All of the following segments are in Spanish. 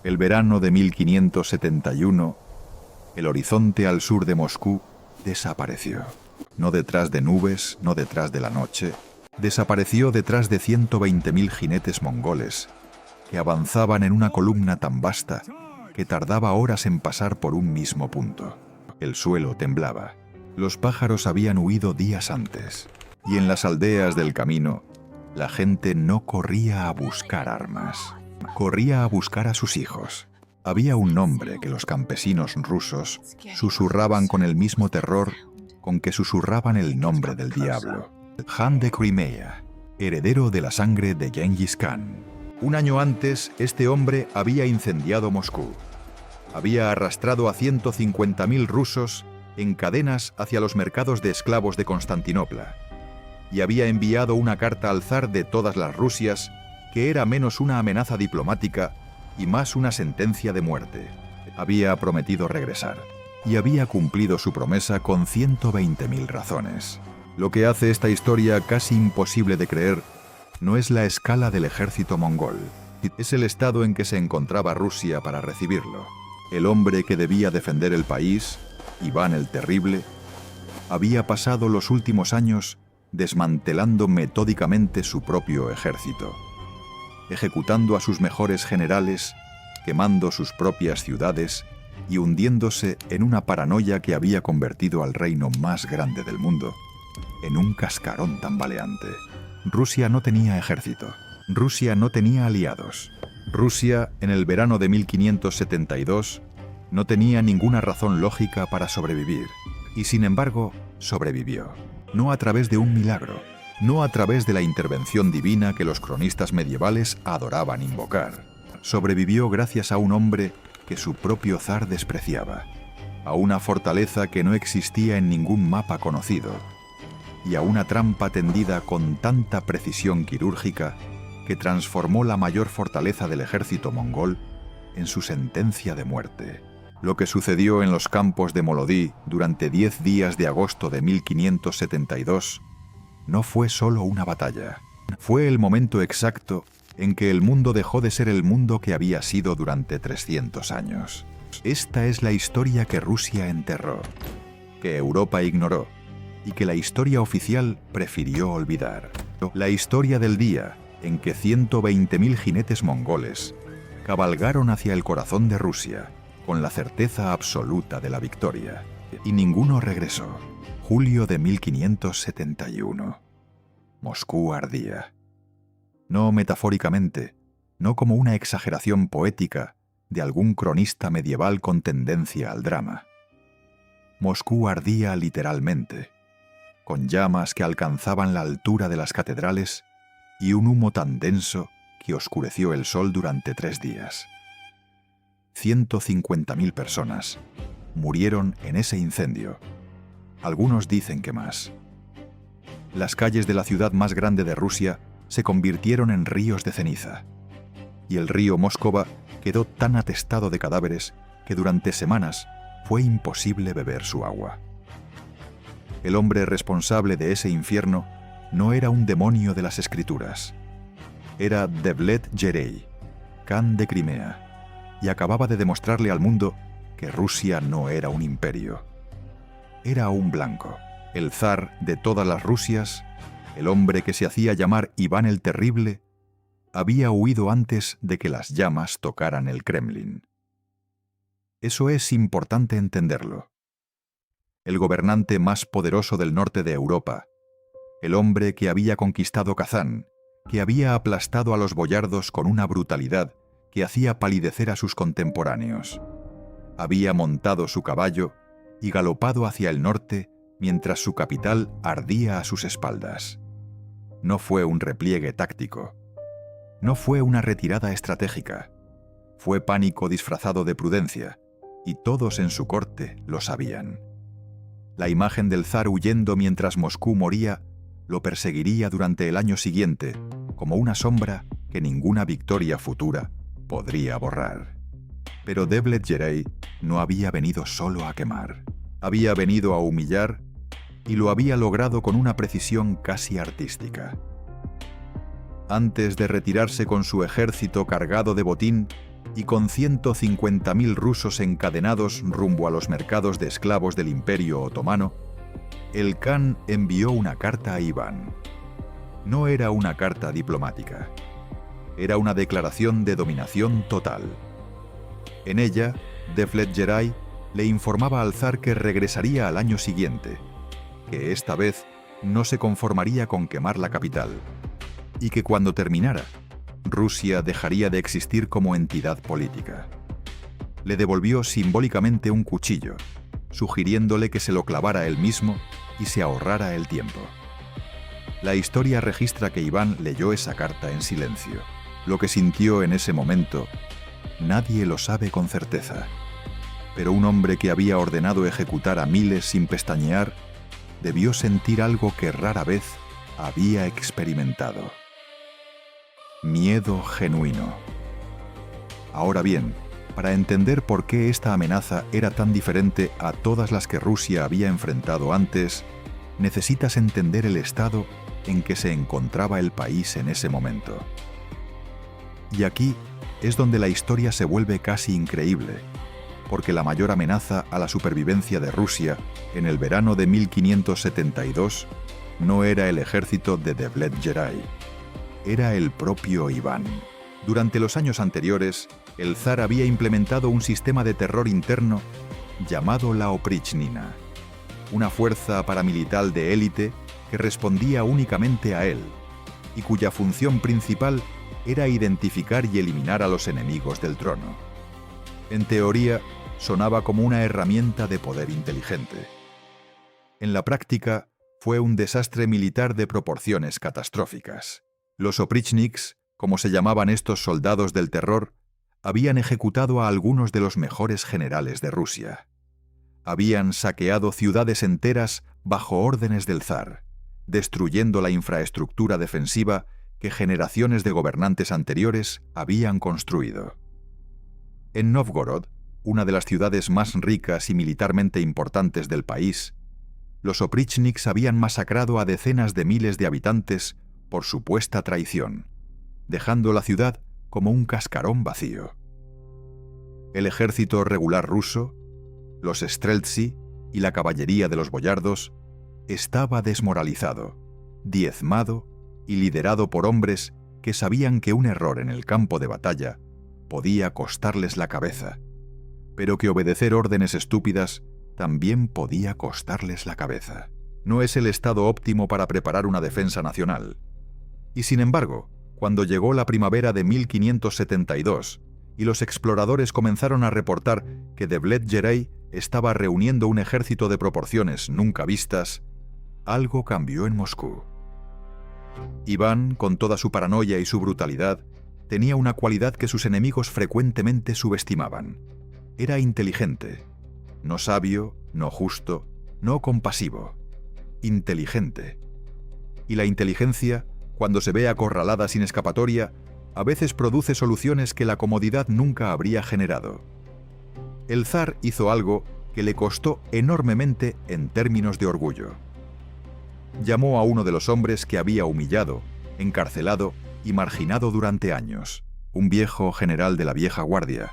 El verano de 1571, el horizonte al sur de Moscú desapareció. No detrás de nubes, no detrás de la noche, desapareció detrás de 120.000 jinetes mongoles que avanzaban en una columna tan vasta que tardaba horas en pasar por un mismo punto. El suelo temblaba. Los pájaros habían huido días antes, y en las aldeas del camino, la gente no corría a buscar armas, corría a buscar a sus hijos. Había un nombre que los campesinos rusos susurraban con el mismo terror con que susurraban el nombre del diablo: Han de Crimea, heredero de la sangre de Gengis Khan. Un año antes, este hombre había incendiado Moscú. Había arrastrado a 150.000 rusos en cadenas hacia los mercados de esclavos de Constantinopla, y había enviado una carta al zar de todas las Rusias que era menos una amenaza diplomática y más una sentencia de muerte. Había prometido regresar, y había cumplido su promesa con 120.000 razones. Lo que hace esta historia casi imposible de creer no es la escala del ejército mongol, es el estado en que se encontraba Rusia para recibirlo. El hombre que debía defender el país, Iván el Terrible, había pasado los últimos años desmantelando metódicamente su propio ejército, ejecutando a sus mejores generales, quemando sus propias ciudades y hundiéndose en una paranoia que había convertido al reino más grande del mundo en un cascarón tambaleante. Rusia no tenía ejército. Rusia no tenía aliados. Rusia, en el verano de 1572, no tenía ninguna razón lógica para sobrevivir. Y sin embargo, sobrevivió. No a través de un milagro, no a través de la intervención divina que los cronistas medievales adoraban invocar. Sobrevivió gracias a un hombre que su propio zar despreciaba, a una fortaleza que no existía en ningún mapa conocido, y a una trampa tendida con tanta precisión quirúrgica que transformó la mayor fortaleza del ejército mongol en su sentencia de muerte. Lo que sucedió en los campos de Molodí durante 10 días de agosto de 1572 no fue solo una batalla. Fue el momento exacto en que el mundo dejó de ser el mundo que había sido durante 300 años. Esta es la historia que Rusia enterró, que Europa ignoró y que la historia oficial prefirió olvidar. La historia del día en que 120.000 jinetes mongoles cabalgaron hacia el corazón de Rusia con la certeza absoluta de la victoria, y ninguno regresó. Julio de 1571. Moscú ardía. No metafóricamente, no como una exageración poética de algún cronista medieval con tendencia al drama. Moscú ardía literalmente, con llamas que alcanzaban la altura de las catedrales y un humo tan denso que oscureció el sol durante 3 días. 150.000 personas murieron en ese incendio. Algunos dicen que más. Las calles de la ciudad más grande de Rusia se convirtieron en ríos de ceniza, y el río Móskova quedó tan atestado de cadáveres que durante semanas fue imposible beber su agua. El hombre responsable de ese infierno no era un demonio de las escrituras. Era Devlet Yerei, Khan de Crimea, y acababa de demostrarle al mundo que Rusia no era un imperio. Era un blanco, el zar de todas las Rusias, el hombre que se hacía llamar Iván el Terrible, había huido antes de que las llamas tocaran el Kremlin. Eso es importante entenderlo. El gobernante más poderoso del norte de Europa, el hombre que había conquistado Kazán, que había aplastado a los boyardos con una brutalidad que hacía palidecer a sus contemporáneos, había montado su caballo y galopado hacia el norte mientras su capital ardía a sus espaldas. No fue un repliegue táctico, no fue una retirada estratégica, fue pánico disfrazado de prudencia, y todos en su corte lo sabían. La imagen del zar huyendo mientras Moscú moría lo perseguiría durante el año siguiente como una sombra que ninguna victoria futura podría borrar. Pero Devlet Yerei no había venido solo a quemar, había venido a humillar, y lo había logrado con una precisión casi artística. Antes de retirarse con su ejército cargado de botín, y con 150.000 rusos encadenados rumbo a los mercados de esclavos del Imperio Otomano, el Khan envió una carta a Iván. No era una carta diplomática. Era una declaración de dominación total. En ella, Devlet-Geray le informaba al zar que regresaría al año siguiente, que esta vez no se conformaría con quemar la capital, y que cuando terminara, Rusia dejaría de existir como entidad política. Le devolvió simbólicamente un cuchillo, sugiriéndole que se lo clavara él mismo y se ahorrara el tiempo. La historia registra que Iván leyó esa carta en silencio. Lo que sintió en ese momento, nadie lo sabe con certeza. Pero un hombre que había ordenado ejecutar a miles sin pestañear, debió sentir algo que rara vez había experimentado. Miedo genuino. Ahora bien, para entender por qué esta amenaza era tan diferente a todas las que Rusia había enfrentado antes, necesitas entender el estado en que se encontraba el país en ese momento. Y aquí es donde la historia se vuelve casi increíble, porque la mayor amenaza a la supervivencia de Rusia en el verano de 1572 no era el ejército de Devlet-Geray, era el propio Iván. Durante los años anteriores, el zar había implementado un sistema de terror interno llamado la Oprichnina, una fuerza paramilitar de élite que respondía únicamente a él, y cuya función principal era identificar y eliminar a los enemigos del trono. En teoría, sonaba como una herramienta de poder inteligente. En la práctica, fue un desastre militar de proporciones catastróficas. Los oprichniks, como se llamaban estos soldados del terror, habían ejecutado a algunos de los mejores generales de Rusia. Habían saqueado ciudades enteras bajo órdenes del zar, destruyendo la infraestructura defensiva que generaciones de gobernantes anteriores habían construido. En Novgorod, una de las ciudades más ricas y militarmente importantes del país, los oprichniks habían masacrado a decenas de miles de habitantes por supuesta traición, dejando la ciudad como un cascarón vacío. El ejército regular ruso, los streltsí y la caballería de los boyardos estaba desmoralizado, diezmado y liderado por hombres que sabían que un error en el campo de batalla podía costarles la cabeza, pero que obedecer órdenes estúpidas también podía costarles la cabeza. No es el estado óptimo para preparar una defensa nacional. Y sin embargo, cuando llegó la primavera de 1572 y los exploradores comenzaron a reportar que Devlet-Geray estaba reuniendo un ejército de proporciones nunca vistas, algo cambió en Moscú. Iván, con toda su paranoia y su brutalidad, tenía una cualidad que sus enemigos frecuentemente subestimaban. Era inteligente. No sabio, no justo, no compasivo. Inteligente. Y la inteligencia, cuando se ve acorralada sin escapatoria, a veces produce soluciones que la comodidad nunca habría generado. El zar hizo algo que le costó enormemente en términos de orgullo. Llamó a uno de los hombres que había humillado, encarcelado y marginado durante años, un viejo general de la vieja guardia,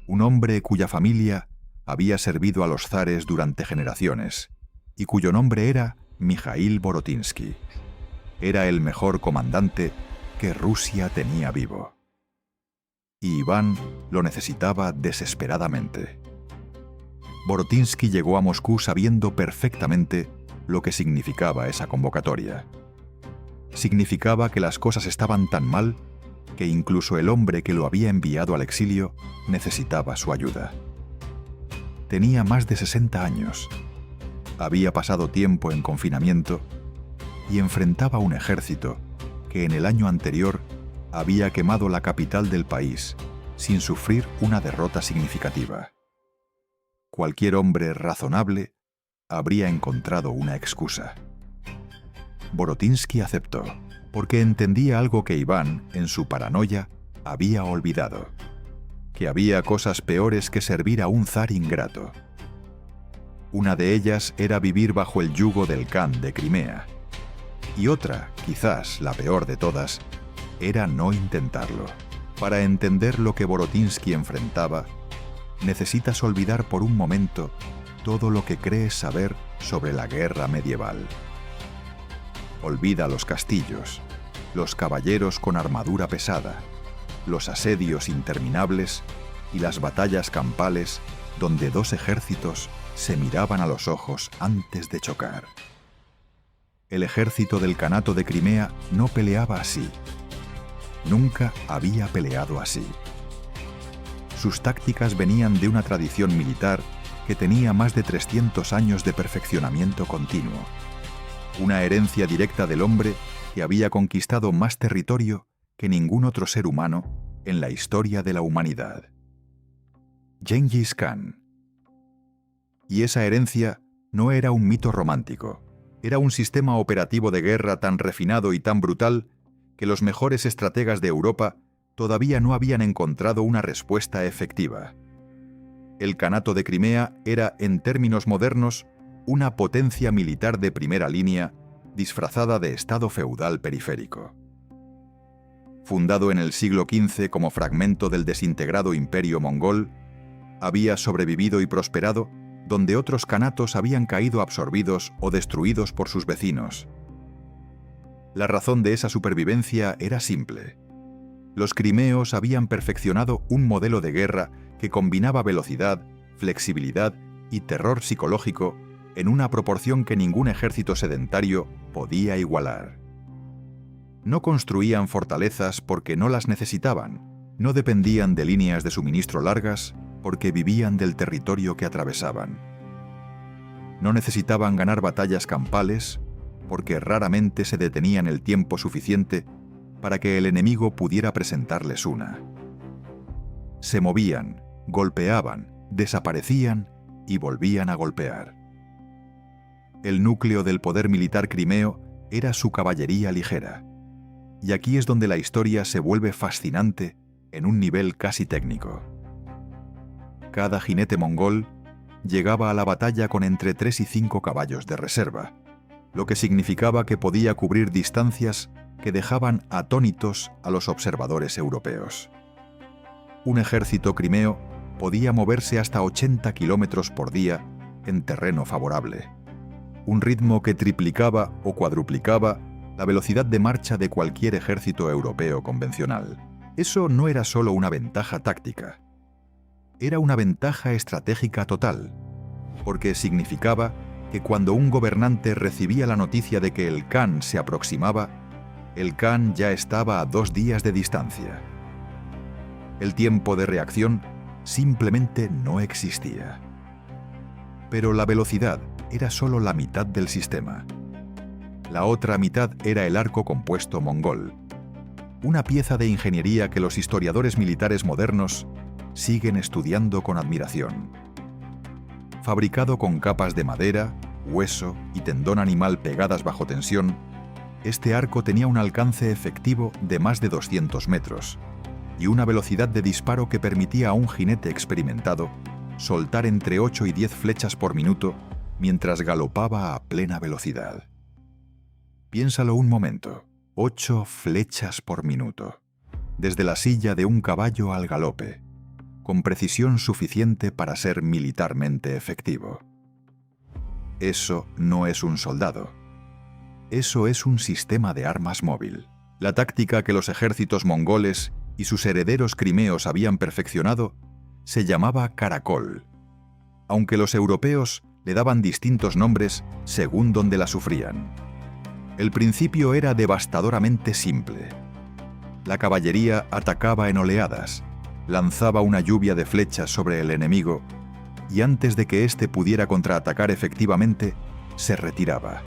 un hombre cuya familia había servido a los zares durante generaciones y cuyo nombre era Mijaíl Borotinsky. Era el mejor comandante que Rusia tenía vivo. Y Iván lo necesitaba desesperadamente. Borotinsky llegó a Moscú sabiendo perfectamente lo que significaba esa convocatoria. Significaba que las cosas estaban tan mal que incluso el hombre que lo había enviado al exilio necesitaba su ayuda. Tenía más de 60 años, había pasado tiempo en confinamiento y enfrentaba un ejército que en el año anterior había quemado la capital del país sin sufrir una derrota significativa. Cualquier hombre razonable habría encontrado una excusa. Borotinsky aceptó, porque entendía algo que Iván, en su paranoia, había olvidado: que había cosas peores que servir a un zar ingrato. Una de ellas era vivir bajo el yugo del Khan de Crimea, y otra, quizás la peor de todas, era no intentarlo. Para entender lo que Borotinsky enfrentaba, necesitas olvidar por un momento todo lo que crees saber sobre la guerra medieval. Olvida los castillos, los caballeros con armadura pesada, los asedios interminables y las batallas campales donde dos ejércitos se miraban a los ojos antes de chocar. El ejército del Kanato de Crimea no peleaba así. Nunca había peleado así. Sus tácticas venían de una tradición militar que tenía más de 300 años de perfeccionamiento continuo. Una herencia directa del hombre que había conquistado más territorio que ningún otro ser humano en la historia de la humanidad. Gengis Khan. Y esa herencia no era un mito romántico, era un sistema operativo de guerra tan refinado y tan brutal que los mejores estrategas de Europa todavía no habían encontrado una respuesta efectiva. El Kanato de Crimea era, en términos modernos, una potencia militar de primera línea disfrazada de estado feudal periférico. Fundado en el siglo XV como fragmento del desintegrado imperio mongol, había sobrevivido y prosperado donde otros kanatos habían caído absorbidos o destruidos por sus vecinos. La razón de esa supervivencia era simple. Los crimeos habían perfeccionado un modelo de guerra que combinaba velocidad, flexibilidad y terror psicológico en una proporción que ningún ejército sedentario podía igualar. No construían fortalezas porque no las necesitaban, no dependían de líneas de suministro largas porque vivían del territorio que atravesaban. No necesitaban ganar batallas campales porque raramente se detenían el tiempo suficiente para que el enemigo pudiera presentarles una. Se movían, golpeaban, desaparecían y volvían a golpear. El núcleo del poder militar crimeo era su caballería ligera. Y aquí es donde la historia se vuelve fascinante en un nivel casi técnico. Cada jinete mongol llegaba a la batalla con entre 3 y 5 caballos de reserva, lo que significaba que podía cubrir distancias que dejaban atónitos a los observadores europeos. Un ejército crimeo podía moverse hasta 80 kilómetros por día en terreno favorable, un ritmo que triplicaba o cuadruplicaba la velocidad de marcha de cualquier ejército europeo convencional. Eso no era solo una ventaja táctica, era una ventaja estratégica total, porque significaba que cuando un gobernante recibía la noticia de que el Khan se aproximaba, el Khan ya estaba a 2 días de distancia. El tiempo de reacción simplemente no existía. Pero la velocidad era solo la mitad del sistema. La otra mitad era el arco compuesto mongol, una pieza de ingeniería que los historiadores militares modernos siguen estudiando con admiración. Fabricado con capas de madera, hueso y tendón animal pegadas bajo tensión, este arco tenía un alcance efectivo de más de 200 metros y una velocidad de disparo que permitía a un jinete experimentado soltar entre 8 y 10 flechas por minuto mientras galopaba a plena velocidad. Piénsalo un momento, 8 flechas por minuto, desde la silla de un caballo al galope, con precisión suficiente para ser militarmente efectivo. Eso no es un soldado. Eso es un sistema de armas móvil. La táctica que los ejércitos mongoles y sus herederos crimeos habían perfeccionado se llamaba caracol, aunque los europeos le daban distintos nombres según donde la sufrían. El principio era devastadoramente simple. La caballería atacaba en oleadas, lanzaba una lluvia de flechas sobre el enemigo y antes de que éste pudiera contraatacar efectivamente, se retiraba.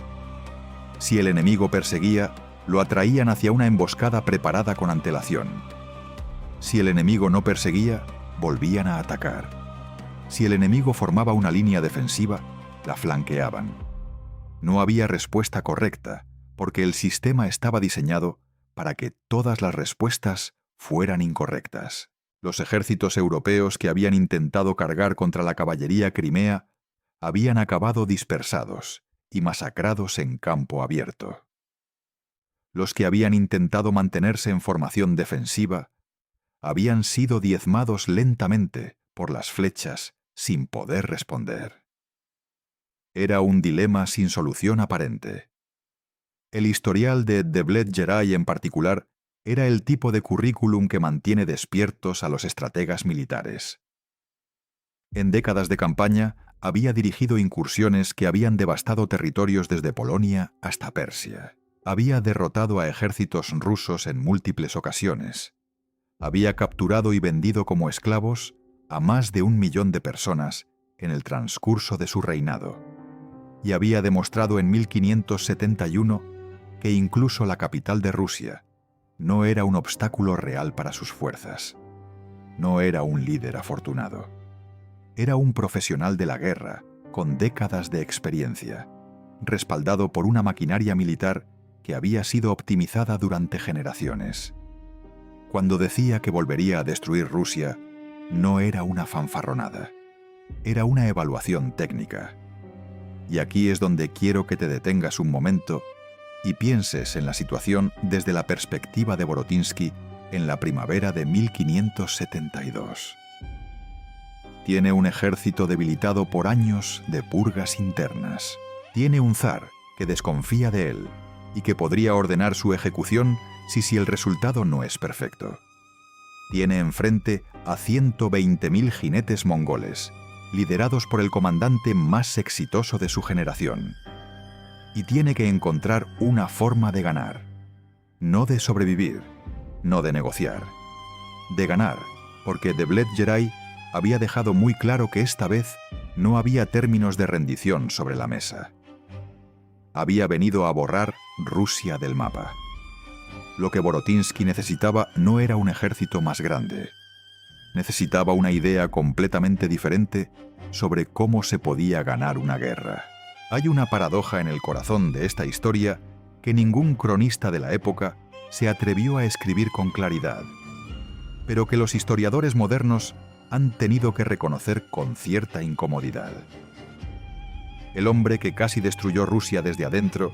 Si el enemigo perseguía, lo atraían hacia una emboscada preparada con antelación. Si el enemigo no perseguía, volvían a atacar. Si el enemigo formaba una línea defensiva, la flanqueaban. No había respuesta correcta, porque el sistema estaba diseñado para que todas las respuestas fueran incorrectas. Los ejércitos europeos que habían intentado cargar contra la caballería crimea habían acabado dispersados y masacrados en campo abierto. Los que habían intentado mantenerse en formación defensiva habían sido diezmados lentamente por las flechas sin poder responder. Era un dilema sin solución aparente. El historial de Devlet Geray en particular era el tipo de currículum que mantiene despiertos a los estrategas militares. En décadas de campaña había dirigido incursiones que habían devastado territorios desde Polonia hasta Persia. Había derrotado a ejércitos rusos en múltiples ocasiones. Había capturado y vendido como esclavos a más de 1 millón de personas en el transcurso de su reinado. Y había demostrado en 1571 que incluso la capital de Rusia no era un obstáculo real para sus fuerzas. No era un líder afortunado. Era un profesional de la guerra con décadas de experiencia, respaldado por una maquinaria militar que había sido optimizada durante generaciones. Cuando decía que volvería a destruir Rusia, no era una fanfarronada. Era una evaluación técnica. Y aquí es donde quiero que te detengas un momento y pienses en la situación desde la perspectiva de Borotinsky en la primavera de 1572. Tiene un ejército debilitado por años de purgas internas. Tiene un zar que desconfía de él y que podría ordenar su ejecución si el resultado no es perfecto. Tiene enfrente a 120.000 jinetes mongoles, liderados por el comandante más exitoso de su generación. Y tiene que encontrar una forma de ganar. No de sobrevivir, no de negociar. De ganar, porque Devlet Geray había dejado muy claro que esta vez no había términos de rendición sobre la mesa. Había venido a borrar Rusia del mapa. Lo que Borotinsky necesitaba no era un ejército más grande. Necesitaba una idea completamente diferente sobre cómo se podía ganar una guerra. Hay una paradoja en el corazón de esta historia que ningún cronista de la época se atrevió a escribir con claridad, pero que los historiadores modernos han tenido que reconocer con cierta incomodidad. El hombre que casi destruyó Rusia desde adentro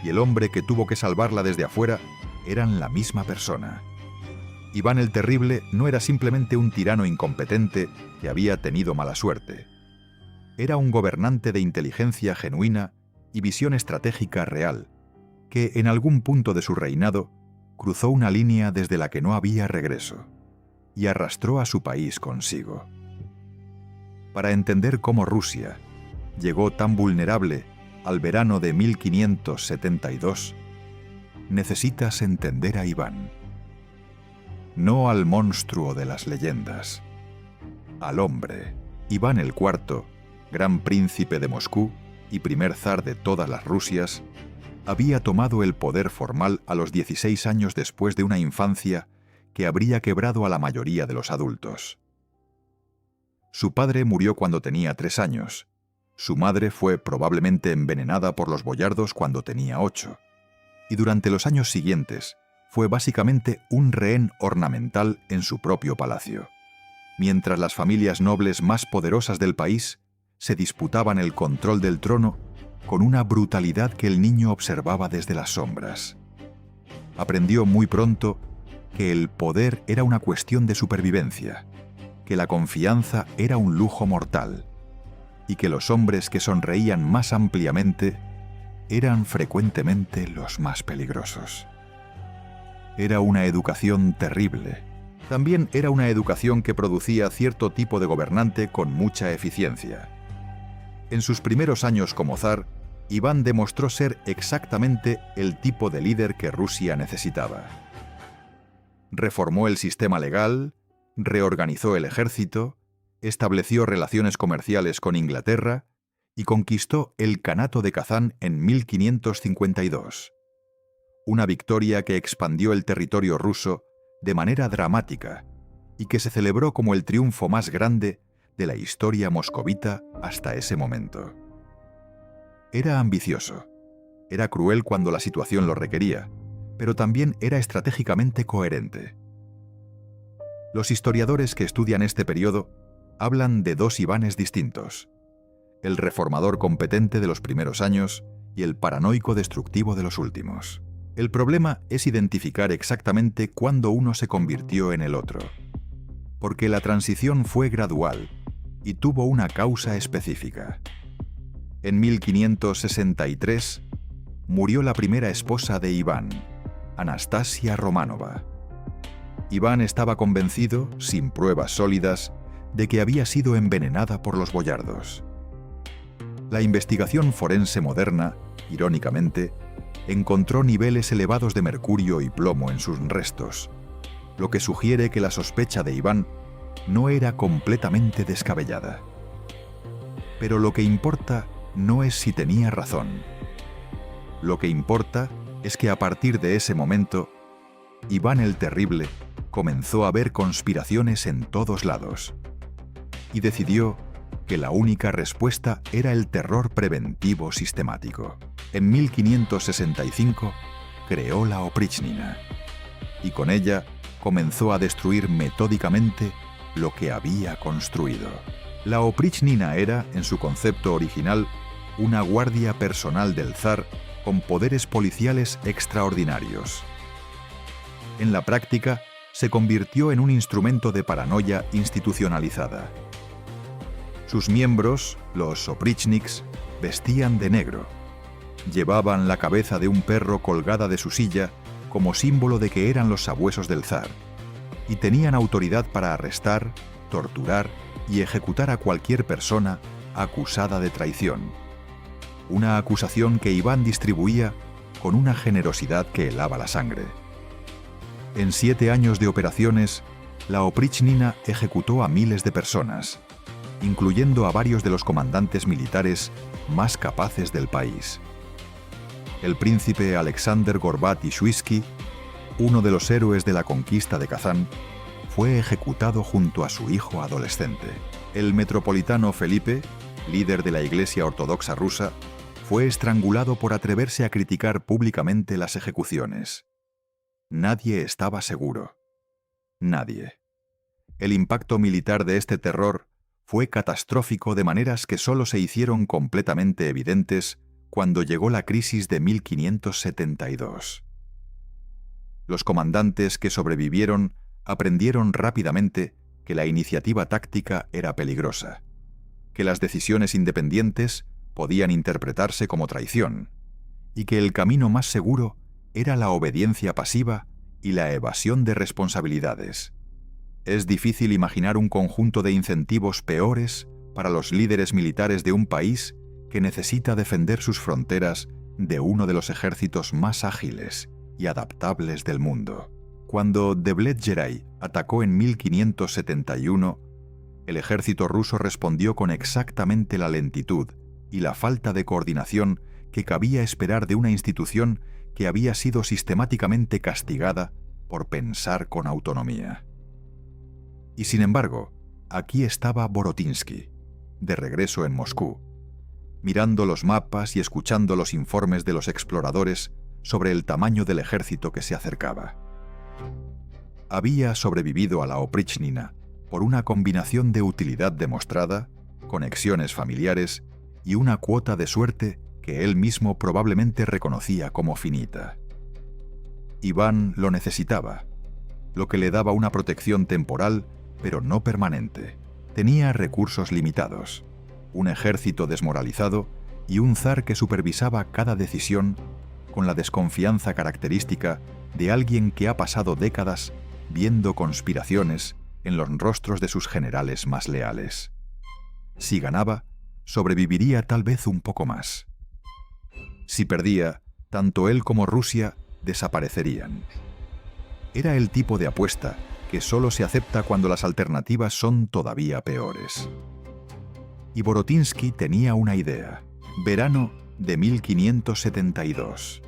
y el hombre que tuvo que salvarla desde afuera eran la misma persona. Iván el Terrible no era simplemente un tirano incompetente que había tenido mala suerte. Era un gobernante de inteligencia genuina y visión estratégica real, que en algún punto de su reinado cruzó una línea desde la que no había regreso y arrastró a su país consigo. Para entender cómo Rusia llegó tan vulnerable al verano de 1572, necesitas entender a Iván. No al monstruo de las leyendas, al hombre. Iván el IV, gran príncipe de Moscú y primer zar de todas las Rusias, había tomado el poder formal a los 16 años después de una infancia que habría quebrado a la mayoría de los adultos. Su padre murió cuando tenía 3 años. Su madre fue probablemente envenenada por los boyardos cuando tenía 8. Y durante los años siguientes fue básicamente un rehén ornamental en su propio palacio, mientras las familias nobles más poderosas del país se disputaban el control del trono con una brutalidad que el niño observaba desde las sombras. Aprendió muy pronto que el poder era una cuestión de supervivencia, que la confianza era un lujo mortal y que los hombres que sonreían más ampliamente eran frecuentemente los más peligrosos. Era una educación terrible. También era una educación que producía cierto tipo de gobernante con mucha eficiencia. En sus primeros años como zar, Iván demostró ser exactamente el tipo de líder que Rusia necesitaba. Reformó el sistema legal, reorganizó el ejército, estableció relaciones comerciales con Inglaterra y conquistó el Kanato de Kazán en 1552. Una victoria que expandió el territorio ruso de manera dramática y que se celebró como el triunfo más grande de la historia moscovita hasta ese momento. Era ambicioso, era cruel cuando la situación lo requería, pero también era estratégicamente coherente. Los historiadores que estudian este periodo hablan de 2 Ivanes distintos: el reformador competente de los primeros años y el paranoico destructivo de los últimos. El problema es identificar exactamente cuándo uno se convirtió en el otro. porque la transición fue gradual y tuvo una causa específica. En 1563 murió la primera esposa de Iván, Anastasia Romanova. Iván estaba convencido, sin pruebas sólidas, de que había sido envenenada por los boyardos. La investigación forense moderna, irónicamente, encontró niveles elevados de mercurio y plomo en sus restos, lo que sugiere que la sospecha de Iván no era completamente descabellada. Pero lo que importa no es si tenía razón. Lo que importa es que a partir de ese momento, Iván el Terrible comenzó a ver conspiraciones en todos lados y decidió que la única respuesta era el terror preventivo sistemático. En 1565 creó la Oprichnina y con ella comenzó a destruir metódicamente lo que había construido. La Oprichnina era, en su concepto original, una guardia personal del zar con poderes policiales extraordinarios. En la práctica, se convirtió en un instrumento de paranoia institucionalizada. Sus miembros, los oprichniks, vestían de negro. Llevaban la cabeza de un perro colgada de su silla como símbolo de que eran los sabuesos del zar, y tenían autoridad para arrestar, torturar y ejecutar a cualquier persona acusada de traición. Una acusación que Iván distribuía con una generosidad que helaba la sangre. En 7 años de operaciones, la Oprichnina ejecutó a miles de personas, incluyendo a varios de los comandantes militares más capaces del país. El príncipe Alexander Gorbaty-Shuisky, uno de los héroes de la conquista de Kazán, fue ejecutado junto a su hijo adolescente. El metropolitano Felipe, líder de la Iglesia Ortodoxa rusa, fue estrangulado por atreverse a criticar públicamente las ejecuciones. Nadie estaba seguro. Nadie. El impacto militar de este terror fue catastrófico de maneras que solo se hicieron completamente evidentes cuando llegó la crisis de 1572. Los comandantes que sobrevivieron aprendieron rápidamente que la iniciativa táctica era peligrosa, que las decisiones independientes podían interpretarse como traición, y que el camino más seguro era la obediencia pasiva y la evasión de responsabilidades. Es difícil imaginar un conjunto de incentivos peores para los líderes militares de un país que necesita defender sus fronteras de uno de los ejércitos más ágiles y adaptables del mundo. Cuando Devlet-Geray atacó en 1571, el ejército ruso respondió con exactamente la lentitud y la falta de coordinación que cabía esperar de una institución que había sido sistemáticamente castigada por pensar con autonomía. Y sin embargo, aquí estaba Borotinsky, de regreso en Moscú, mirando los mapas y escuchando los informes de los exploradores sobre el tamaño del ejército que se acercaba. Había sobrevivido a la Oprichnina por una combinación de utilidad demostrada, conexiones familiares y una cuota de suerte que él mismo probablemente reconocía como finita. Iván lo necesitaba, lo que le daba una protección temporal, pero no permanente. Tenía recursos limitados, un ejército desmoralizado y un zar que supervisaba cada decisión con la desconfianza característica de alguien que ha pasado décadas viendo conspiraciones en los rostros de sus generales más leales. Si ganaba, sobreviviría tal vez un poco más. Si perdía, tanto él como Rusia desaparecerían. Era el tipo de apuesta que solo se acepta cuando las alternativas son todavía peores. Y Borotinsky tenía una idea. Verano de 1572.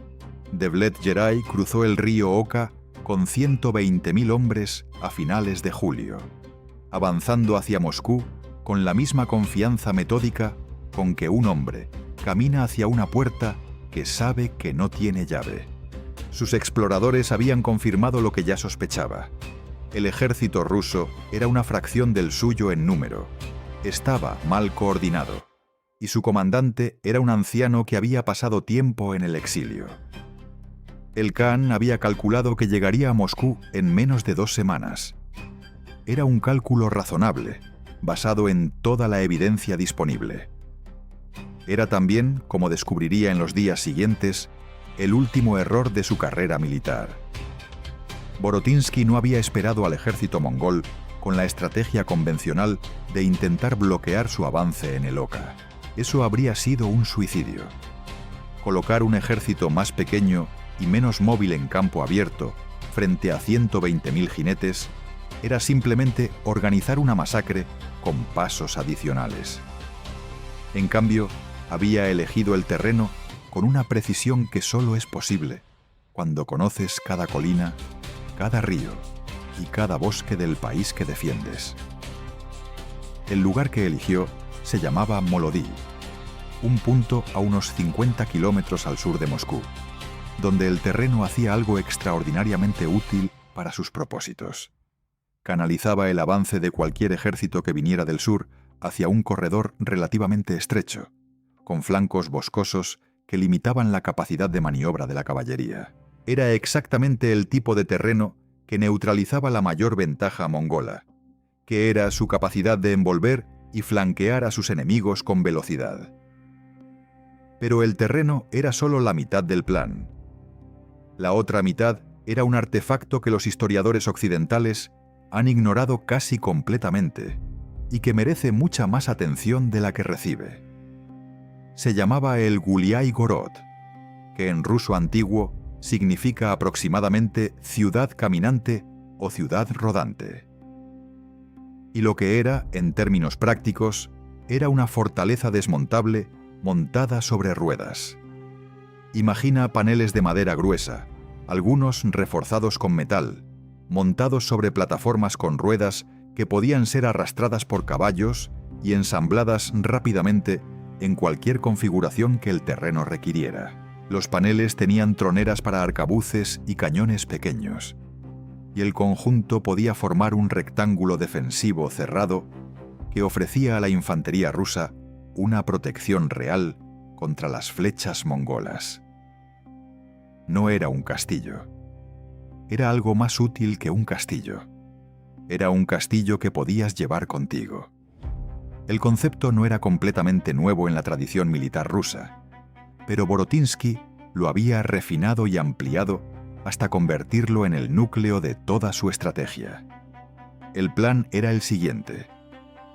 Devlet-Geray cruzó el río Oka con 120.000 hombres a finales de julio, avanzando hacia Moscú con la misma confianza metódica con que un hombre camina hacia una puerta que sabe que no tiene llave. Sus exploradores habían confirmado lo que ya sospechaba. El ejército ruso era una fracción del suyo en número. Estaba mal coordinado, y su comandante era un anciano que había pasado tiempo en el exilio. El Khan había calculado que llegaría a Moscú en menos de 2 semanas. era un cálculo razonable, basado en toda la evidencia disponible. Era también, como descubriría en los días siguientes, el último error de su carrera militar. Borotínsky no había esperado al ejército mongol con la estrategia convencional de intentar bloquear su avance en el Oka. Eso habría sido un suicidio. Colocar un ejército más pequeño y menos móvil en campo abierto frente a 120.000 jinetes era simplemente organizar una masacre con pasos adicionales. En cambio, había elegido el terreno con una precisión que solo es posible cuando conoces cada colina, cada río y cada bosque del país que defiendes. El lugar que eligió se llamaba Molodí, un punto a unos 50 kilómetros al sur de Moscú, donde el terreno hacía algo extraordinariamente útil para sus propósitos. Canalizaba el avance de cualquier ejército que viniera del sur hacia un corredor relativamente estrecho, con flancos boscosos que limitaban la capacidad de maniobra de la caballería. Era exactamente el tipo de terreno que neutralizaba la mayor ventaja mongola, que era su capacidad de envolver y flanquear a sus enemigos con velocidad. Pero el terreno era solo la mitad del plan. La otra mitad era un artefacto que los historiadores occidentales han ignorado casi completamente y que merece mucha más atención de la que recibe. Se llamaba el Guliay Gorod, que en ruso antiguo significa aproximadamente ciudad caminante o ciudad rodante. Y lo que era, en términos prácticos, era una fortaleza desmontable montada sobre ruedas. Imagina paneles de madera gruesa, algunos reforzados con metal, montados sobre plataformas con ruedas que podían ser arrastradas por caballos y ensambladas rápidamente en cualquier configuración que el terreno requiriera. Los paneles tenían troneras para arcabuces y cañones pequeños, y el conjunto podía formar un rectángulo defensivo cerrado que ofrecía a la infantería rusa una protección real contra las flechas mongolas. No era un castillo. Era algo más útil que un castillo. Era un castillo que podías llevar contigo. El concepto no era completamente nuevo en la tradición militar rusa, pero Borotínsky lo había refinado y ampliado hasta convertirlo en el núcleo de toda su estrategia. El plan era el siguiente.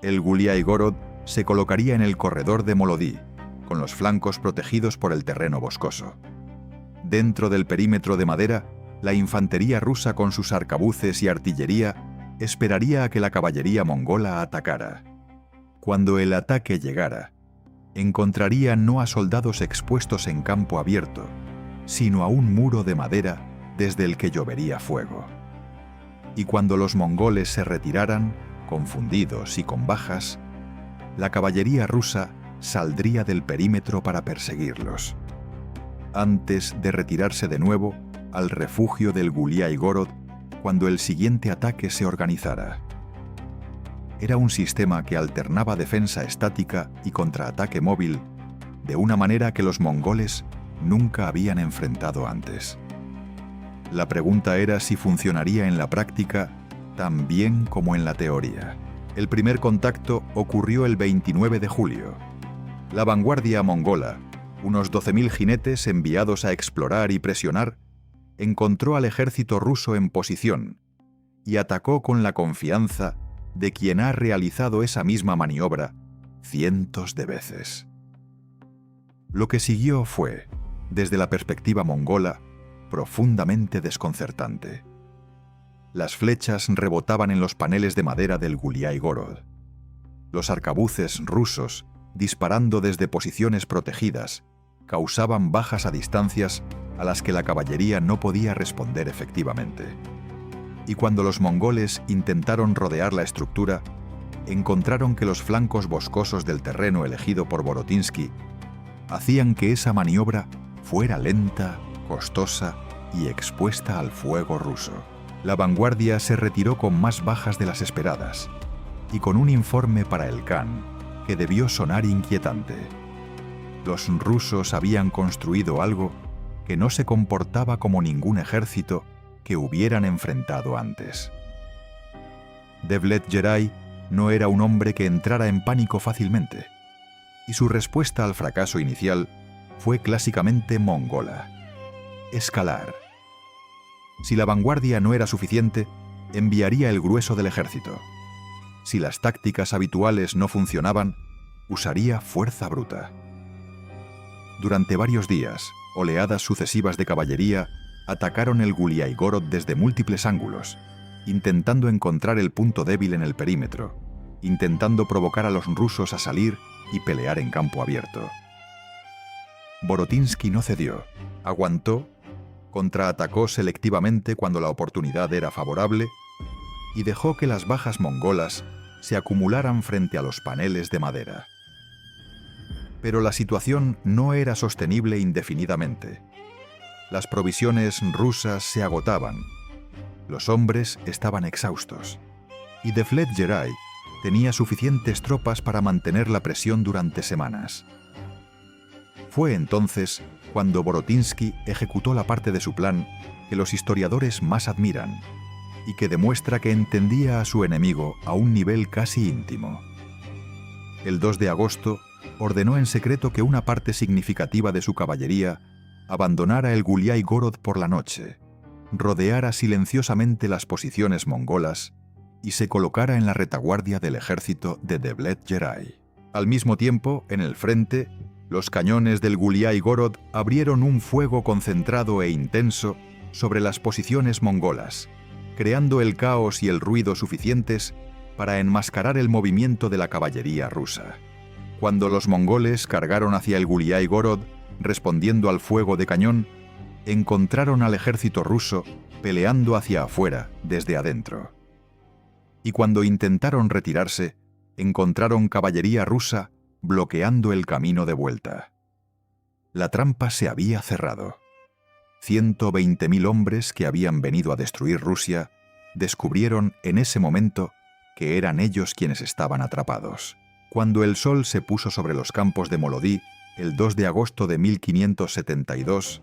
El Guliay Gorod se colocaría en el corredor de Molodí, con los flancos protegidos por el terreno boscoso. Dentro del perímetro de madera, la infantería rusa con sus arcabuces y artillería esperaría a que la caballería mongola atacara. Cuando el ataque llegara, encontraría no a soldados expuestos en campo abierto, sino a un muro de madera desde el que llovería fuego. Y cuando los mongoles se retiraran, confundidos y con bajas, la caballería rusa saldría del perímetro para perseguirlos, antes de retirarse de nuevo al refugio del Guliay Gorod cuando el siguiente ataque se organizara. Era un sistema que alternaba defensa estática y contraataque móvil de una manera que los mongoles nunca habían enfrentado antes. La pregunta era si funcionaría en la práctica tan bien como en la teoría. El primer contacto ocurrió el 29 de julio. La vanguardia mongola, unos 12.000 jinetes enviados a explorar y presionar, encontró al ejército ruso en posición y atacó con la confianza de quien ha realizado esa misma maniobra cientos de veces. Lo que siguió fue, desde la perspectiva mongola, profundamente desconcertante. Las flechas rebotaban en los paneles de madera del Guliay Gorod. Los arcabuces rusos, disparando desde posiciones protegidas, causaban bajas a distancias a las que la caballería no podía responder efectivamente. Y cuando los mongoles intentaron rodear la estructura, encontraron que los flancos boscosos del terreno elegido por Borotínsky hacían que esa maniobra fuera lenta, costosa y expuesta al fuego ruso. La vanguardia se retiró con más bajas de las esperadas y con un informe para el Khan que debió sonar inquietante. Los rusos habían construido algo que no se comportaba como ningún ejército que hubieran enfrentado antes. Devlet-Geray no era un hombre que entrara en pánico fácilmente, y su respuesta al fracaso inicial fue clásicamente mongola: escalar. Si la vanguardia no era suficiente, enviaría el grueso del ejército. Si las tácticas habituales no funcionaban, usaría fuerza bruta. Durante varios días, oleadas sucesivas de caballería atacaron el Guliái-Gorod desde múltiples ángulos, intentando encontrar el punto débil en el perímetro, intentando provocar a los rusos a salir y pelear en campo abierto. Borotínsky no cedió, aguantó, contraatacó selectivamente cuando la oportunidad era favorable y dejó que las bajas mongolas se acumularan frente a los paneles de madera. Pero la situación no era sostenible indefinidamente. Las provisiones rusas se agotaban, los hombres estaban exhaustos, y Devlet-Geray tenía suficientes tropas para mantener la presión durante semanas. Fue entonces cuando Borotínsky ejecutó la parte de su plan que los historiadores más admiran y que demuestra que entendía a su enemigo a un nivel casi íntimo. El 2 de agosto ordenó en secreto que una parte significativa de su caballería abandonara el Guliái-Gorod por la noche, rodeara silenciosamente las posiciones mongolas y se colocara en la retaguardia del ejército de Devlet-Geray. Al mismo tiempo, en el frente, los cañones del Guliái-Gorod abrieron un fuego concentrado e intenso sobre las posiciones mongolas, creando el caos y el ruido suficientes para enmascarar el movimiento de la caballería rusa. Cuando los mongoles cargaron hacia el Guliái-Gorod, respondiendo al fuego de cañón, encontraron al ejército ruso peleando hacia afuera, desde adentro. Y cuando intentaron retirarse, encontraron caballería rusa bloqueando el camino de vuelta. La trampa se había cerrado. 120.000 hombres que habían venido a destruir Rusia descubrieron en ese momento que eran ellos quienes estaban atrapados. Cuando el sol se puso sobre los campos de Molodí, el 2 de agosto de 1572,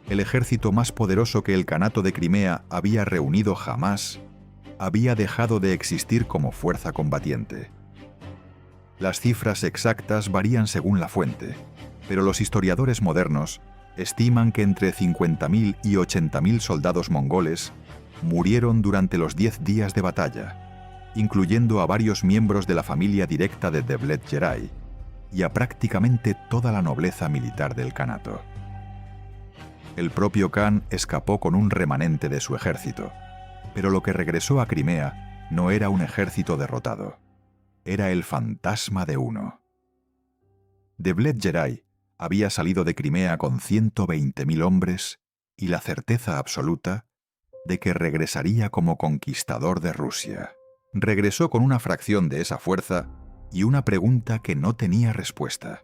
el ejército más poderoso que el Kanato de Crimea había reunido jamás había dejado de existir como fuerza combatiente. Las cifras exactas varían según la fuente, pero los historiadores modernos estiman que entre 50.000 y 80.000 soldados mongoles murieron durante los 10 días de batalla, incluyendo a varios miembros de la familia directa de Devlet-Geray y a prácticamente toda la nobleza militar del Kanato. El propio Khan escapó con un remanente de su ejército, pero lo que regresó a Crimea no era un ejército derrotado, era el fantasma de uno. Devlet-Geray había salido de Crimea con 120.000 hombres y la certeza absoluta de que regresaría como conquistador de Rusia. Regresó con una fracción de esa fuerza y una pregunta que no tenía respuesta.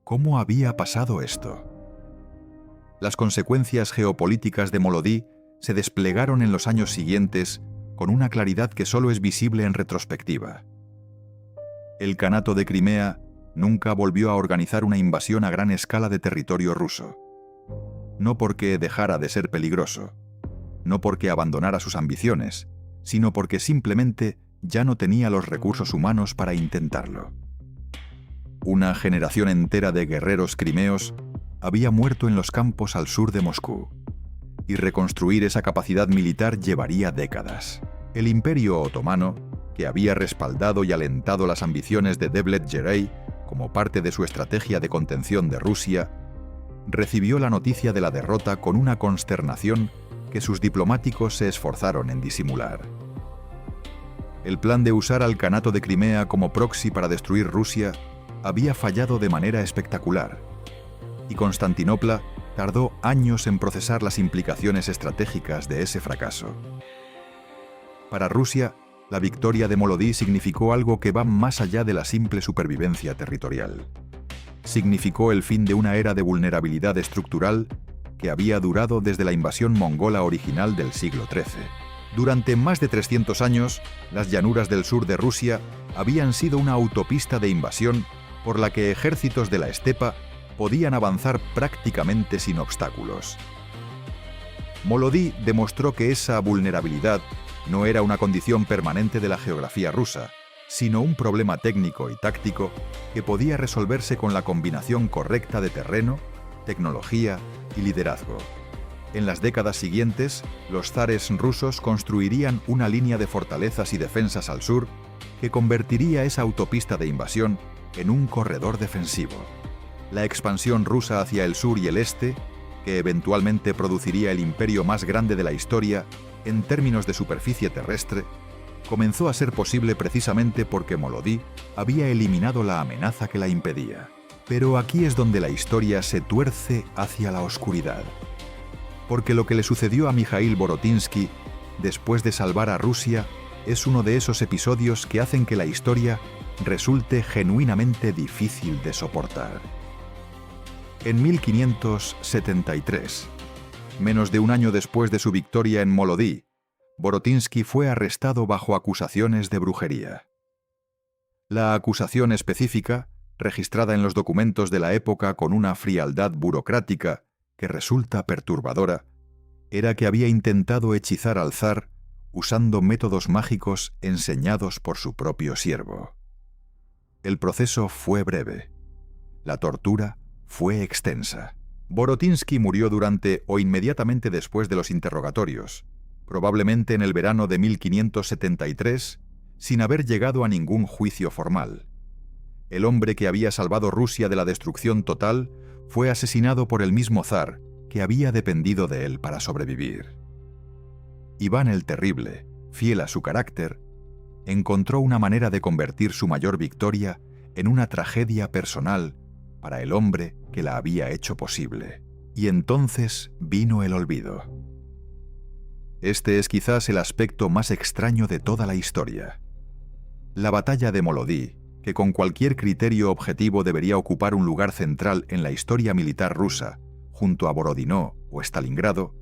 ¿Cómo había pasado esto? Las consecuencias geopolíticas de Molodí se desplegaron en los años siguientes con una claridad que solo es visible en retrospectiva. El Kanato de Crimea nunca volvió a organizar una invasión a gran escala de territorio ruso. No porque dejara de ser peligroso, no porque abandonara sus ambiciones, sino porque simplemente ya no tenía los recursos humanos para intentarlo. Una generación entera de guerreros crimeos había muerto en los campos al sur de Moscú, y reconstruir esa capacidad militar llevaría décadas. El Imperio Otomano, que había respaldado y alentado las ambiciones de Devlet-Geray como parte de su estrategia de contención de Rusia, recibió la noticia de la derrota con una consternación que sus diplomáticos se esforzaron en disimular. El plan de usar al Kanato de Crimea como proxy para destruir Rusia había fallado de manera espectacular, y Constantinopla tardó años en procesar las implicaciones estratégicas de ese fracaso. Para Rusia, la victoria de Molodí significó algo que va más allá de la simple supervivencia territorial. Significó el fin de una era de vulnerabilidad estructural que había durado desde la invasión mongola original del siglo XIII. Durante más de 300 años, las llanuras del sur de Rusia habían sido una autopista de invasión por la que ejércitos de la estepa podían avanzar prácticamente sin obstáculos. Molodí demostró que esa vulnerabilidad No era una condición permanente de la geografía rusa, sino un problema técnico y táctico que podía resolverse con la combinación correcta de terreno, tecnología y liderazgo. En las décadas siguientes, los zares rusos construirían una línea de fortalezas y defensas al sur que convertiría esa autopista de invasión en un corredor defensivo. La expansión rusa hacia el sur y el este, que eventualmente produciría el imperio más grande de la historia en términos de superficie terrestre, comenzó a ser posible precisamente porque Molodí había eliminado la amenaza que la impedía. Pero aquí es donde la historia se tuerce hacia la oscuridad. Porque lo que le sucedió a Mikhail Borotinsky después de salvar a Rusia es uno de esos episodios que hacen que la historia resulte genuinamente difícil de soportar. En 1573, menos de un año después de su victoria en Molodí, Borotinsky fue arrestado bajo acusaciones de brujería. La acusación específica, registrada en los documentos de la época con una frialdad burocrática que resulta perturbadora, era que había intentado hechizar al zar usando métodos mágicos enseñados por su propio siervo. El proceso fue breve. La tortura fue extensa. Borotinsky murió durante o inmediatamente después de los interrogatorios, probablemente en el verano de 1573, sin haber llegado a ningún juicio formal. El hombre que había salvado Rusia de la destrucción total fue asesinado por el mismo zar que había dependido de él para sobrevivir. Iván el Terrible, fiel a su carácter, encontró una manera de convertir su mayor victoria en una tragedia personal para el hombre que la había hecho posible. Y entonces vino el olvido. Este es quizás el aspecto más extraño de toda la historia. La batalla de Molodí, que con cualquier criterio objetivo debería ocupar un lugar central en la historia militar rusa, junto a Borodino o Stalingrado,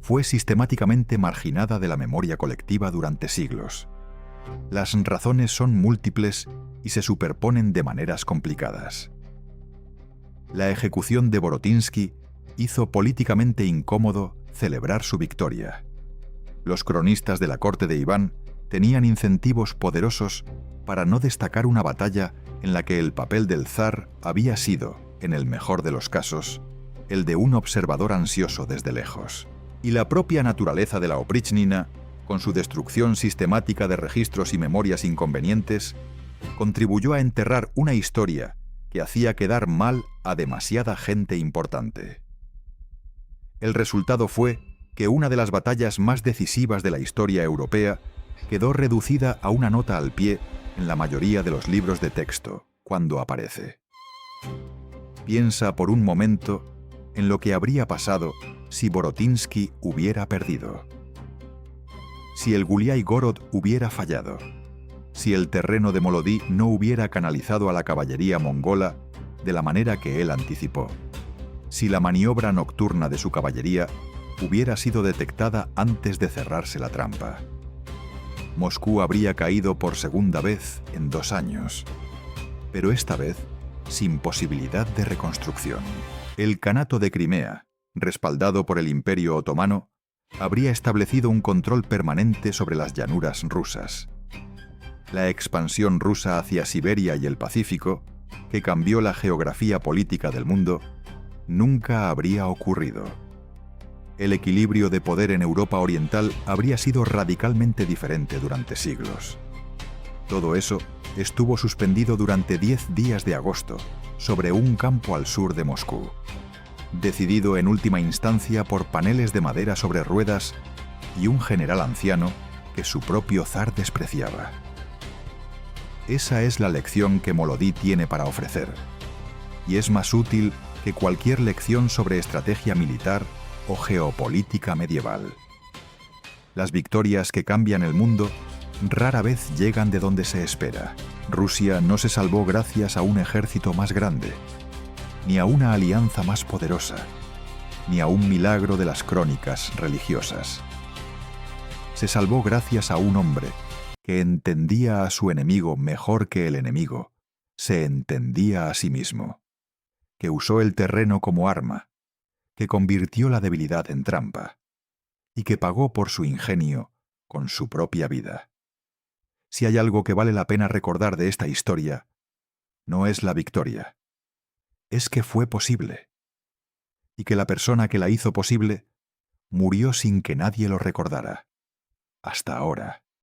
fue sistemáticamente marginada de la memoria colectiva durante siglos. Las razones son múltiples y se superponen de maneras complicadas. La ejecución de Borotinsky hizo políticamente incómodo celebrar su victoria. Los cronistas de la corte de Iván tenían incentivos poderosos para no destacar una batalla en la que el papel del zar había sido, en el mejor de los casos, el de un observador ansioso desde lejos. Y la propia naturaleza de la Oprichnina, con su destrucción sistemática de registros y memorias inconvenientes, contribuyó a enterrar una historia que hacía quedar mal a demasiada gente importante. El resultado fue que una de las batallas más decisivas de la historia europea quedó reducida a una nota al pie en la mayoría de los libros de texto, cuando aparece. Piensa por un momento en lo que habría pasado si Borotinsky hubiera perdido. Si el Guliái-Gorod hubiera fallado. Si el terreno de Molodí no hubiera canalizado a la caballería mongola de la manera que él anticipó. Si la maniobra nocturna de su caballería hubiera sido detectada antes de cerrarse la trampa. Moscú habría caído por segunda vez en 2 años, pero esta vez sin posibilidad de reconstrucción. El Kanato de Crimea, respaldado por el Imperio Otomano, habría establecido un control permanente sobre las llanuras rusas. La expansión rusa hacia Siberia y el Pacífico, que cambió la geografía política del mundo, nunca habría ocurrido. El equilibrio de poder en Europa Oriental habría sido radicalmente diferente durante siglos. Todo eso estuvo suspendido durante 10 días de agosto, sobre un campo al sur de Moscú, decidido en última instancia por paneles de madera sobre ruedas y un general anciano que su propio zar despreciaba. Esa es la lección que Molodí tiene para ofrecer, y es más útil que cualquier lección sobre estrategia militar o geopolítica medieval. Las victorias que cambian el mundo rara vez llegan de donde se espera. Rusia no se salvó gracias a un ejército más grande, ni a una alianza más poderosa, ni a un milagro de las crónicas religiosas. Se salvó gracias a un hombre que entendía a su enemigo mejor que el enemigo se entendía a sí mismo, que usó el terreno como arma, que convirtió la debilidad en trampa, y que pagó por su ingenio con su propia vida. Si hay algo que vale la pena recordar de esta historia, no es la victoria, es que fue posible, y que la persona que la hizo posible murió sin que nadie lo recordara, hasta ahora.